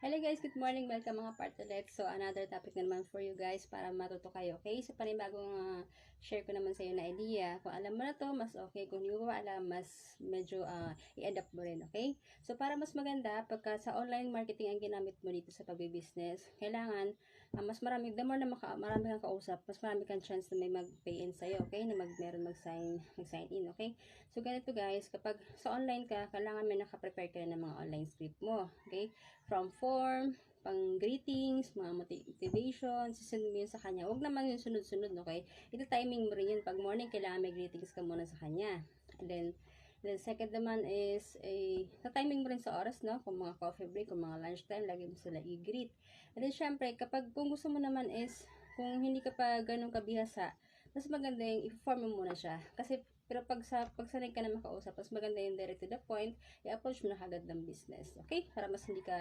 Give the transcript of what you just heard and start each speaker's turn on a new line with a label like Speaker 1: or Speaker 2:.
Speaker 1: Hello guys, good morning. Welcome mga partnerlet. So, another topic na naman for you guys para matuto kayo, okay? So, panibagong share ko naman sa iyo na idea. Kung alam mo na to, mas okay. Kung hindi mo pa alam, mas medyo i-adapt mo rin, okay? So, para mas maganda, pagka sa online marketing ang ginamit mo dito sa pagbibusiness, kailangan mas marami, the more na marami kang kausap, mas marami kang chance na may mag-pay in sa'yo, okay? Na meron mag-sign in, okay? So, ganito guys, kapag sa online ka, kailangan may nakaprepare ka ng mga online script mo, okay? From form, pang greetings, mga motivation, susunod mo yun sa kanya. Huwag naman yung sunod-sunod, okay? Ito timing mo rin yun. Pag morning, kailangan may greetings ka muna sa kanya. And then second naman is, sa timing mo rin sa oras, no? Kung mga coffee break, kung mga lunchtime, lagi mo sila i-greet. And then, syempre, kung gusto mo naman is, kung hindi ka pa ganun kabihasa, mas maganda yung i-form mo muna siya. Pero pagsanay ka na makausap, mas maganda yung direct to the point, i-approach mo na agad ng business. Okay? Para mas hindi ka